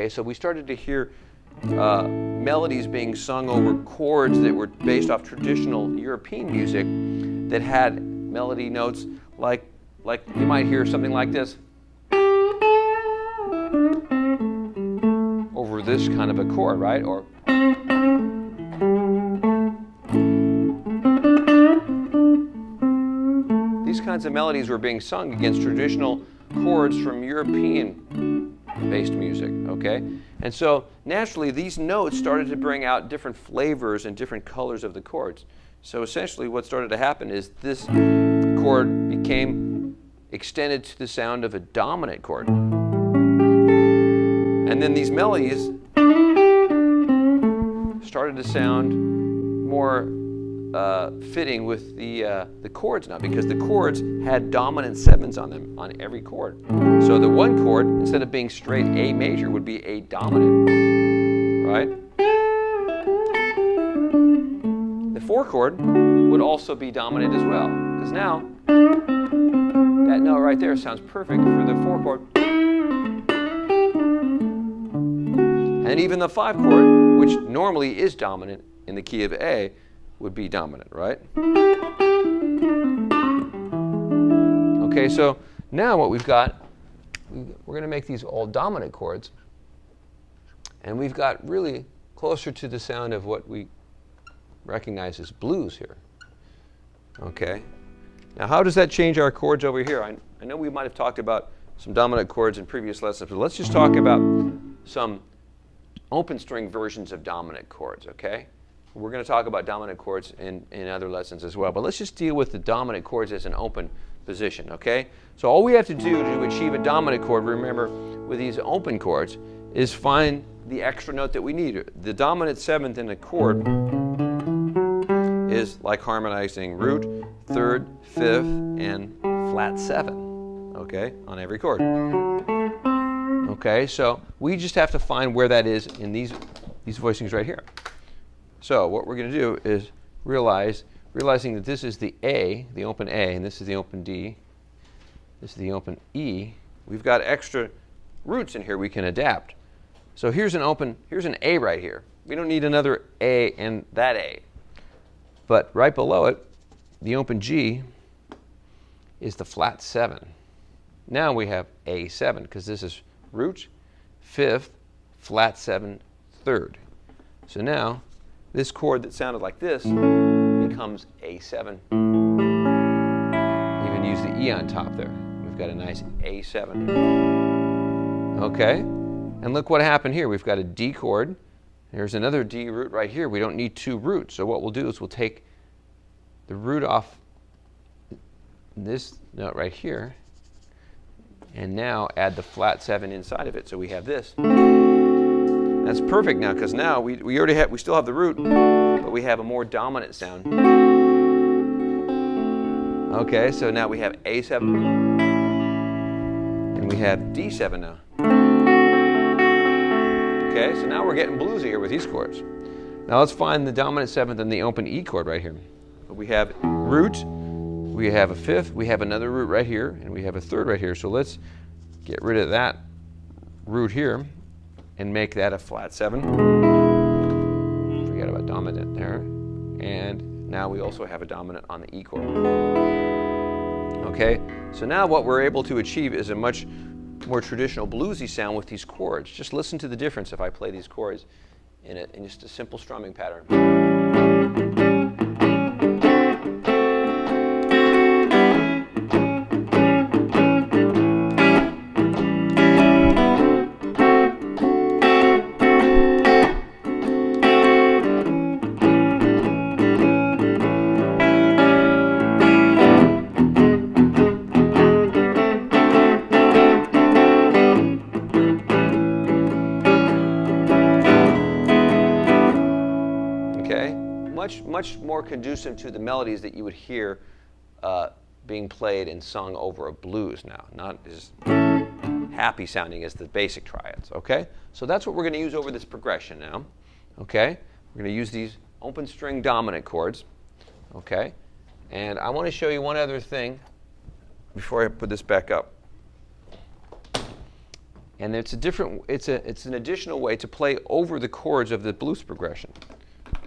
Okay, so we started to hear melodies being sung over chords that were based off traditional European music that had melody notes like you might hear something like this over this kind of a chord, right? Or these kinds of melodies were being sung against traditional chords from European-based music, okay? And so naturally these notes started to bring out different flavors and different colors of the chords. So essentially what started to happen is this chord became extended to the sound of a dominant chord. And then these melodies started to sound more fitting with the chords now, because the chords had dominant sevenths on them on every chord. So the one chord, instead of being straight A major, would be A dominant, right? The 4 chord would also be dominant as well, because now that note right there sounds perfect for the 4 chord. And even the 5 chord, which normally is dominant in the key of A, would be dominant, right? Okay, so now what we've got, we're going to make these all dominant chords, and we've got really closer to the sound of what we recognize as blues here. Okay, now how does that change our chords over here? I know we might have talked about some dominant chords in previous lessons, but let's just talk about some open string versions of dominant chords, okay? We're going to talk about dominant chords in other lessons as well, but let's just deal with the dominant chords as an open position, okay? So all we have to do to achieve a dominant chord, remember, with these open chords, is find the extra note that we need. The dominant seventh in a chord is like harmonizing root, third, fifth, and flat 7, okay, on every chord. Okay, so we just have to find where that is in these voicings right here. So what we're going to do is realizing that this is the A, the open A, and this is the open D, this is the open E. We've got extra roots in here we can adapt. So here's an A right here. We don't need another A and that A. But right below it, the open G is the flat 7. Now we have A7, because this is root, fifth, flat 7, third. So now this chord that sounded like this becomes A7. Even use the E on top there. We've got a nice A7. Okay, and look what happened here. We've got a D chord. There's another D root right here. We don't need 2 roots. So what we'll do is we'll take the root off this note right here and now add the flat 7 inside of it. So we have this. That's perfect now, because now we still have the root, but we have a more dominant sound. Okay, so now we have A7 and we have D7 now. Okay, so now we're getting bluesy here with these chords. Now let's find the dominant 7th and the open E chord right here. We have root, we have a fifth, we have another root right here, and we have a third right here. So let's get rid of that root here and make that a flat 7. Forget about dominant there. And now we also have a dominant on the E chord. Okay, so now what we're able to achieve is a much more traditional bluesy sound with these chords. Just listen to the difference if I play these chords in just a simple strumming pattern. Much more conducive to the melodies that you would hear being played and sung over a blues now, not as happy sounding as the basic triads, okay? So that's what we're going to use over this progression now, okay? We're going to use these open string dominant chords, okay? And I want to show you one other thing before I put this back up. And it's an additional way to play over the chords of the blues progression.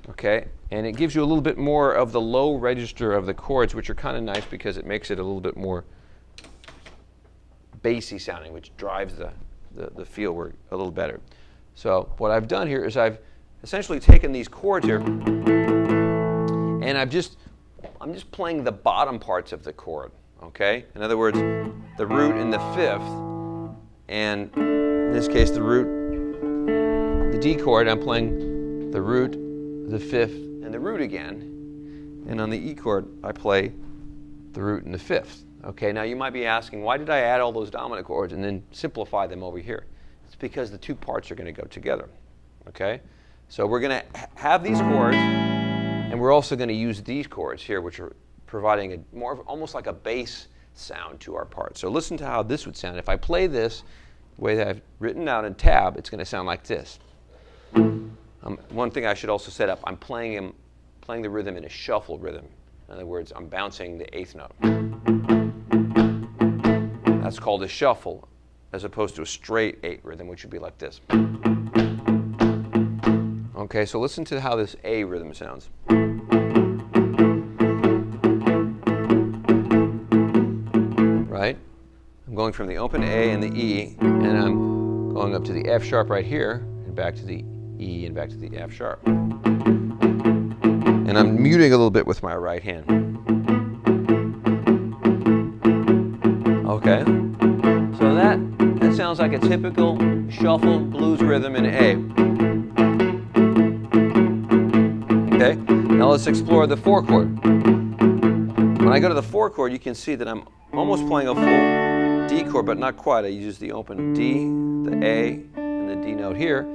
Okay, and it gives you a little bit more of the low register of the chords, which are kind of nice because it makes it a little bit more bassy sounding, which drives the feel a little better. So what I've done here is I've essentially taken these chords here, and I'm just playing the bottom parts of the chord. Okay, in other words, the root and the fifth, and in this case the root, the D chord. I'm playing the root, the fifth, and the root again, and on the E chord I play the root and the fifth. Okay, now you might be asking, why did I add all those dominant chords and then simplify them over here? It's because the two parts are going to go together. Okay, so we're going to have these chords, and we're also going to use these chords here, which are providing a more almost like a bass sound to our part. So listen to how this would sound. If I play this the way that I've written out in tab, it's going to sound like this. One thing I should also set up, I'm playing the rhythm in a shuffle rhythm. In other words, I'm bouncing the eighth note. That's called a shuffle, as opposed to a straight 8 rhythm, which would be like this. Okay, so listen to how this A rhythm sounds. Right? I'm going from the open A and the E, and I'm going up to the F sharp right here, and back to the E, and back to the F sharp. And I'm muting a little bit with my right hand. Okay? So that sounds like a typical shuffle blues rhythm in A. Okay? Now let's explore the 4 chord. When I go to the 4 chord, you can see that I'm almost playing a full D chord, but not quite. I use the open D, the A, and the D note here,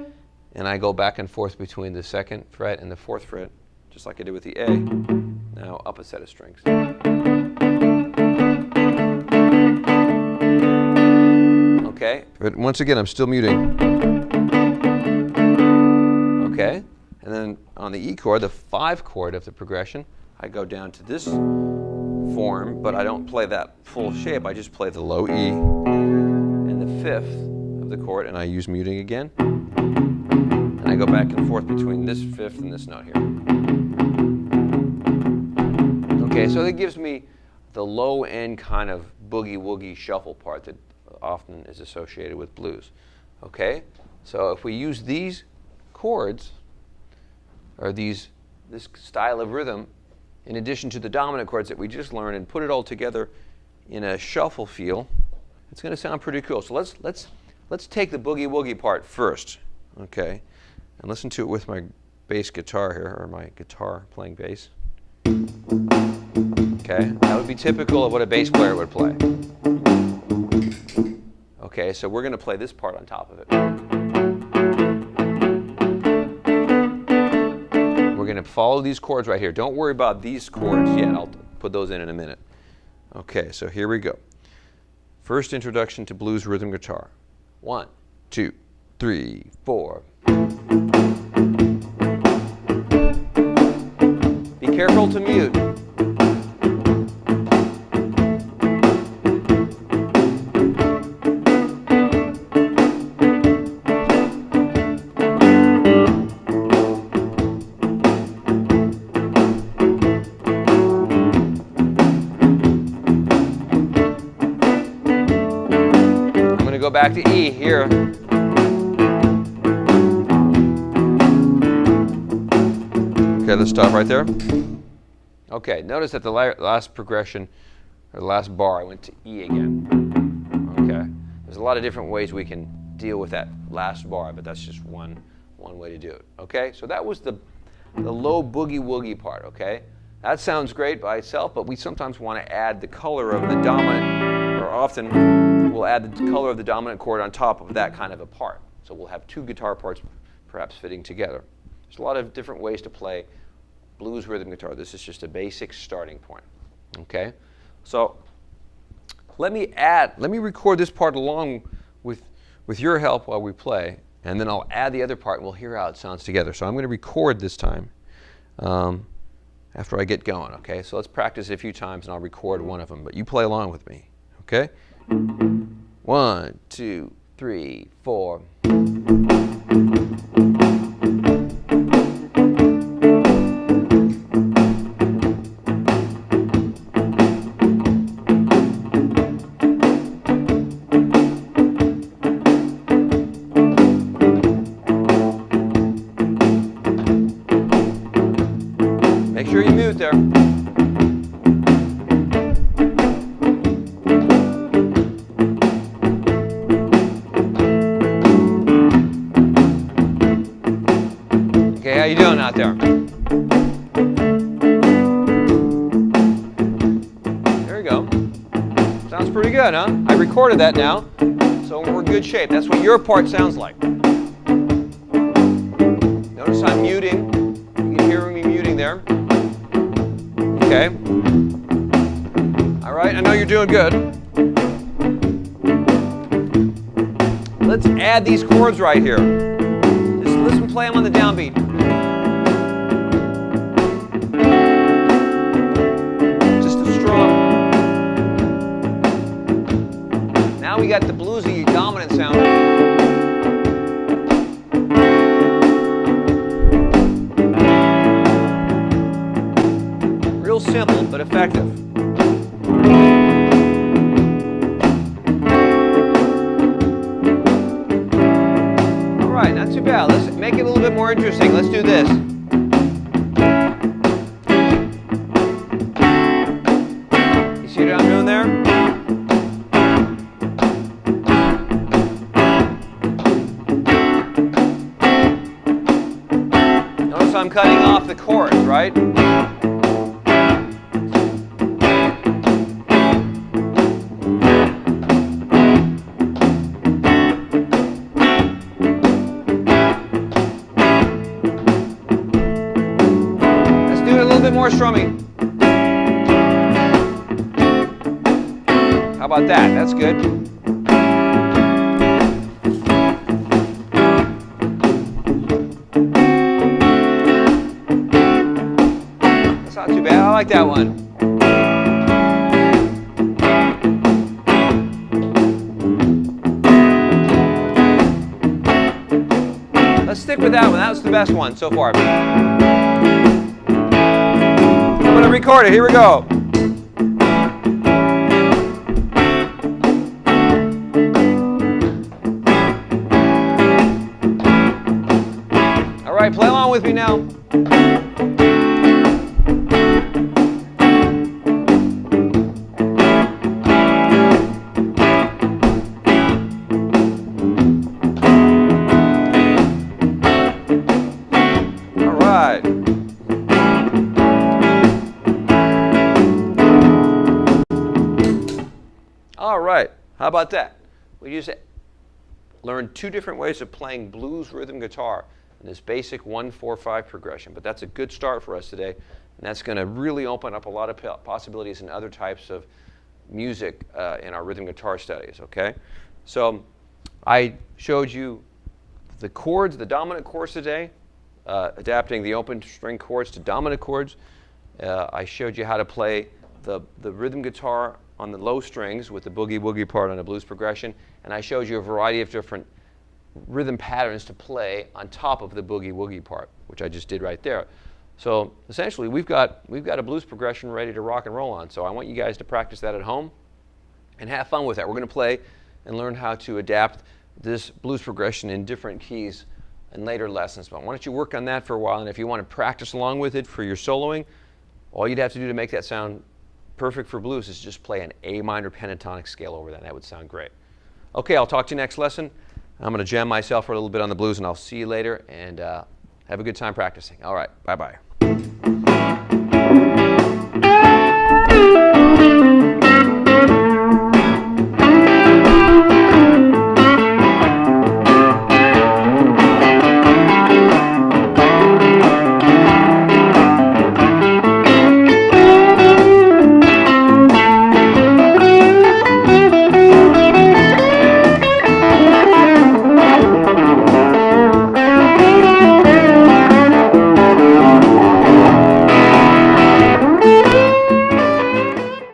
and I go back and forth between the 2nd fret and the 4th fret, just like I did with the A. Now up a set of strings. Okay, but once again, I'm still muting. Okay, and then on the E chord, the 5 chord of the progression, I go down to this form, but I don't play that full shape. I just play the low E and the 5th of the chord, and I use muting again. And I go back and forth between this 5th and this note here. Okay, so that gives me the low end kind of boogie woogie shuffle part that often is associated with blues. Okay, so if we use these chords, or this style of rhythm, in addition to the dominant chords that we just learned, and put it all together in a shuffle feel, it's going to sound pretty cool. So let's take the boogie woogie part first, okay, and listen to it with my bass guitar here, or my guitar playing bass. Okay, that would be typical of what a bass player would play. Okay, so we're going to play this part on top of it. We're going to follow these chords right here. Don't worry about these chords yet. I'll put those in a minute. Okay, so here we go. First introduction to blues rhythm guitar. 1, 2, 3, 4. Be careful to mute. Go back to E here. Okay, let's stop right there. Okay, notice that the last progression, or the last bar, I went to E again. Okay, there's a lot of different ways we can deal with that last bar, but that's just one way to do it. Okay, so that was the low boogie woogie part. Okay, that sounds great by itself, but we sometimes want to add the color of the dominant, or often we'll add the color of the dominant chord on top of that kind of a part. So we'll have 2 guitar parts perhaps fitting together. There's a lot of different ways to play blues rhythm guitar. This is just a basic starting point. Okay? So let me record this part along with your help while we play, and then I'll add the other part and we'll hear how it sounds together. So I'm going to record this time after I get going. Okay? So let's practice it a few times and I'll record one of them, but you play along with me. Okay? 1, 2, 3, 4. Make sure you mute there. Okay, how you doing out there? There you go. Sounds pretty good, huh? I recorded that now, so we're in good shape. That's what your part sounds like. Notice I'm muting. You can hear me muting there. Okay. All right, I know you're doing good. Let's add these chords right here. Just listen, play them on the downbeat. Just a strong. Now we got the bluesy dominant sound. Real simple, but effective. All right, not too bad. Let's make it a little bit more interesting. Let's do this. You see what I'm doing there? Notice I'm cutting off the chords, right? More strumming. How about that? That's good. That's not too bad. I like that one. Let's stick with that one. That was the best one so far. I'm going to record it. Here we go. All right, play along with me now. All right. All right, how about that? We just learned 2 different ways of playing blues rhythm guitar in this basic 1-4-5 progression. But that's a good start for us today, and that's going to really open up a lot of possibilities in other types of music in our rhythm guitar studies, okay? So I showed you the chords, the dominant chords today, adapting the open string chords to dominant chords. I showed you how to play the rhythm guitar on the low strings with the boogie-woogie part on a blues progression, and I showed you a variety of different rhythm patterns to play on top of the boogie-woogie part, which I just did right there. So essentially, we've got a blues progression ready to rock and roll on. So I want you guys to practice that at home and have fun with that. We're going to play and learn how to adapt this blues progression in different keys in later lessons. But why don't you work on that for a while, and if you want to practice along with it for your soloing, all you'd have to do to make that sound perfect for blues is just play an A minor pentatonic scale over that. That would sound great. Okay, I'll talk to you next lesson. I'm going to jam myself for a little bit on the blues, and I'll see you later, and have a good time practicing. All right, bye-bye.